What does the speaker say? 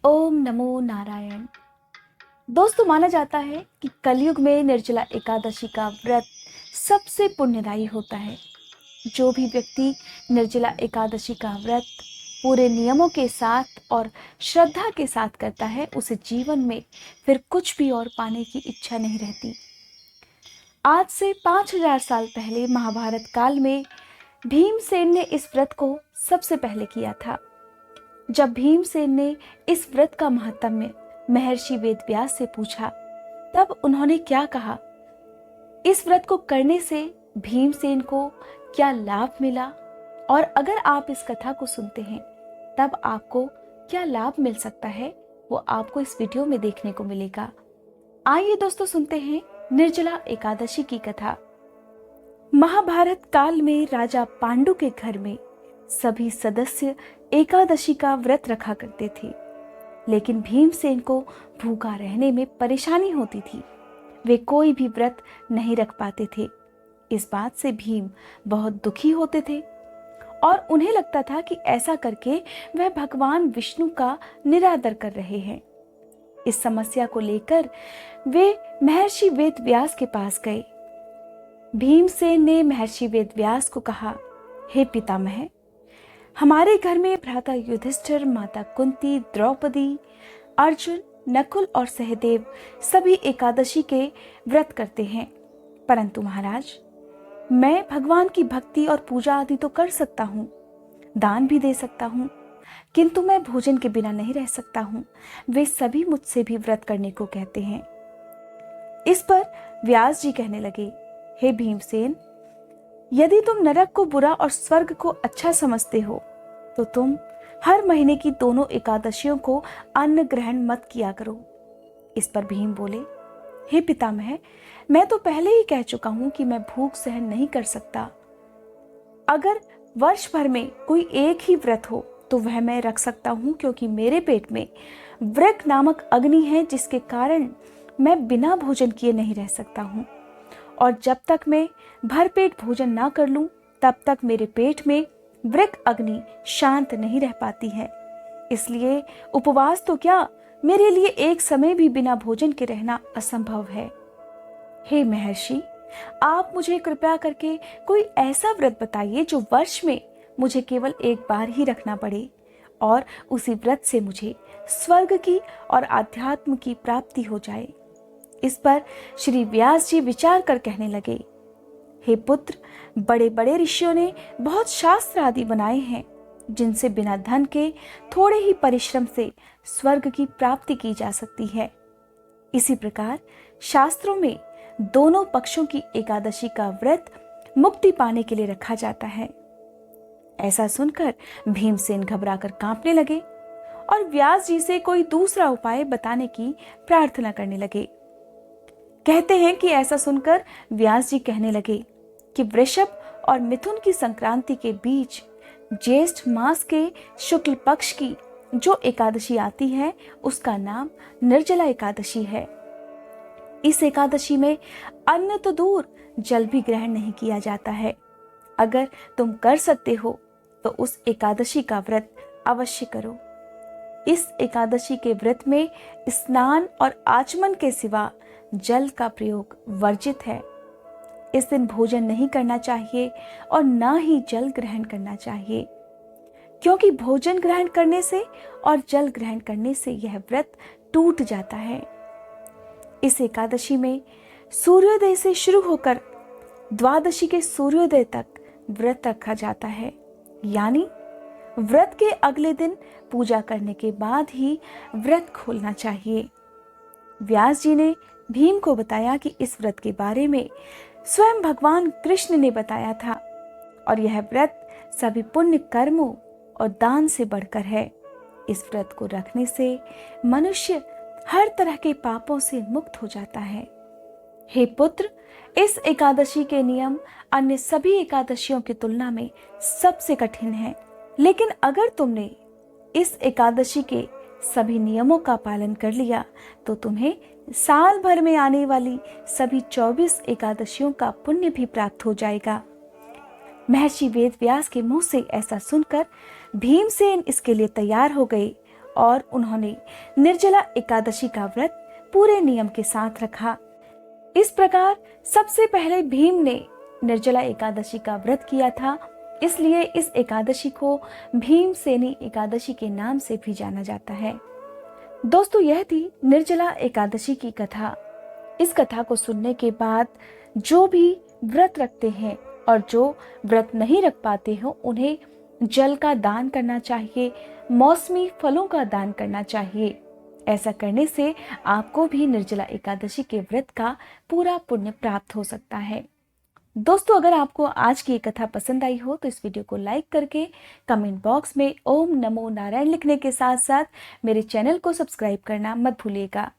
ओम नमो नारायण। दोस्तों, माना जाता है कि कलयुग में निर्जला एकादशी का व्रत सबसे पुण्यदायी होता है। जो भी व्यक्ति निर्जला एकादशी का व्रत पूरे नियमों के साथ और श्रद्धा के साथ करता है, उसे जीवन में फिर कुछ भी और पाने की इच्छा नहीं रहती। आज से 5000 साल पहले महाभारत काल में भीमसेन ने इस व्रत को सबसे पहले किया था। जब भीमसेन ने इस व्रत का महत्व महर्षि वेदव्यास से पूछा, तब उन्होंने क्या कहा, इस व्रत को करने से भीमसेन को क्या लाभ मिला, और अगर आप इस कथा को सुनते हैं तब आपको क्या लाभ मिल सकता है, वो आपको इस वीडियो में देखने को मिलेगा। आइए दोस्तों, सुनते हैं निर्जला एकादशी की कथा। महाभारत काल में राजा पांडु के घर में सभी सदस्य एकादशी का व्रत रखा करते थे, लेकिन भीमसेन को भूखा रहने में परेशानी होती थी। वे कोई भी व्रत नहीं रख पाते थे। इस बात से भीम बहुत दुखी होते थे और उन्हें लगता था कि ऐसा करके वह भगवान विष्णु का निरादर कर रहे हैं। इस समस्या को लेकर वे महर्षि वेदव्यास के पास गए। भीमसेन ने महर्षि वेदव्यास को कहा, हे पितामह, हमारे घर में भ्राता युधिष्ठिर, माता कुंती, द्रौपदी, अर्जुन, नकुल और सहदेव सभी एकादशी के व्रत करते हैं, परंतु महाराज, मैं भगवान की भक्ति और पूजा आदि तो कर सकता हूँ, दान भी दे सकता हूँ, किंतु मैं भोजन के बिना नहीं रह सकता हूँ। वे सभी मुझसे भी व्रत करने को कहते हैं। इस पर व्यास जी कहने लगे, हे भीमसेन, यदि तुम नरक को बुरा और स्वर्ग को अच्छा समझते हो तो तुम हर महीने की दोनों एकादशियों को अन्न ग्रहण मत किया करो। इस पर भीम बोले, हे पितामह, मैं तो पहले ही कह चुका हूं कि मैं भूख सहन नहीं कर सकता। अगर वर्ष भर में कोई एक ही व्रत हो तो वह मैं रख सकता हूं, क्योंकि मेरे पेट में वृक नामक अग्नि है, जिसके कारण मैं बिना भोजन किए नहीं रह सकता हूं, और जब तक मैं भरपेट भोजन ना कर लूं तब तक मेरे पेट में वृक अग्नि शांत नहीं रह पाती है। इसलिए उपवास तो क्या, मेरे लिए एक समय भी बिना भोजन के रहना असंभव है। हे महर्षि, आप मुझे कृपया करके कोई ऐसा व्रत बताइए जो वर्ष में मुझे केवल एक बार ही रखना पड़े, और उसी व्रत से मुझे स्वर्ग की और आध्यात्म की प्राप्ति हो जाए। इस पर श्री व्यास जी विचार कर कहने लगे, हे पुत्र, बड़े बड़े ऋषियों ने बहुत शास्त्र आदि बनाए हैं, जिनसे बिना धन के थोड़े ही परिश्रम से स्वर्ग की प्राप्ति की जा सकती है। इसी प्रकार शास्त्रों में दोनों पक्षों की एकादशी का व्रत मुक्ति पाने के लिए रखा जाता है। ऐसा सुनकर भीमसेन घबराकर कांपने लगे और व्यास जी से कोई दूसरा उपाय बताने की प्रार्थना करने लगे। कहते हैं कि ऐसा सुनकर व्यास जी कहने लगे कि वृषभ और मिथुन की संक्रांति के बीच ज्येष्ठ मास के शुक्ल पक्ष की जो एकादशी आती है, उसका नाम निर्जला एकादशी है। इस एकादशी में अन्न तो दूर, जल भी ग्रहण नहीं किया जाता है। अगर तुम कर सकते हो तो उस एकादशी का व्रत अवश्य करो। इस एकादशी के व्रत में स्नान और आचमन के सिवा जल का प्रयोग वर्जित है। इस दिन भोजन नहीं करना चाहिए और ना ही जल ग्रहण करना चाहिए, क्योंकि भोजन ग्रहण करने से और जल ग्रहण करने से यह व्रत टूट जाता है। इस एकादशी में सूर्योदय से शुरू होकर द्वादशी के सूर्योदय तक व्रत रखा जाता है, यानी व्रत के अगले दिन पूजा करने के बाद ही व्रत खोलना चाहिए। व्यास जी ने भीम को बताया कि इस व्रत के बारे में स्वयं भगवान कृष्ण ने बताया था, और यह व्रत सभी पुण्य कर्मों और दान से बढ़कर है। इस व्रत को रखने से मनुष्य हर तरह के पापों से मुक्त हो जाता है। हे पुत्र, इस एकादशी के नियम अन्य सभी एकादशियों की तुलना में सबसे कठिन है, लेकिन अगर तुमने इस एकादशी के सभी नियमों का पालन कर लिया तो तुम्हें साल भर में आने वाली सभी 24 एकादशियों का पुण्य भी प्राप्त हो जाएगा। महर्षि वेदव्यास के मुंह से ऐसा सुनकर भीमसेन इसके लिए तैयार हो गए और उन्होंने निर्जला एकादशी का व्रत पूरे नियम के साथ रखा। इस प्रकार सबसे पहले भीम ने निर्जला एकादशी का व्रत किया था, इसलिए इस एकादशी को भीमसेनी एकादशी के नाम से भी जाना जाता है। दोस्तों, यह थी निर्जला एकादशी की कथा। इस कथा को सुनने के बाद जो भी व्रत रखते हैं और जो व्रत नहीं रख पाते हो, उन्हें जल का दान करना चाहिए, मौसमी फलों का दान करना चाहिए। ऐसा करने से आपको भी निर्जला एकादशी के व्रत का पूरा पुण्य प्राप्त हो सकता है। दोस्तों, अगर आपको आज की ये कथा पसंद आई हो तो इस वीडियो को लाइक करके कमेंट बॉक्स में ओम नमो नारायण लिखने के साथ साथ मेरे चैनल को सब्सक्राइब करना मत भूलिएगा।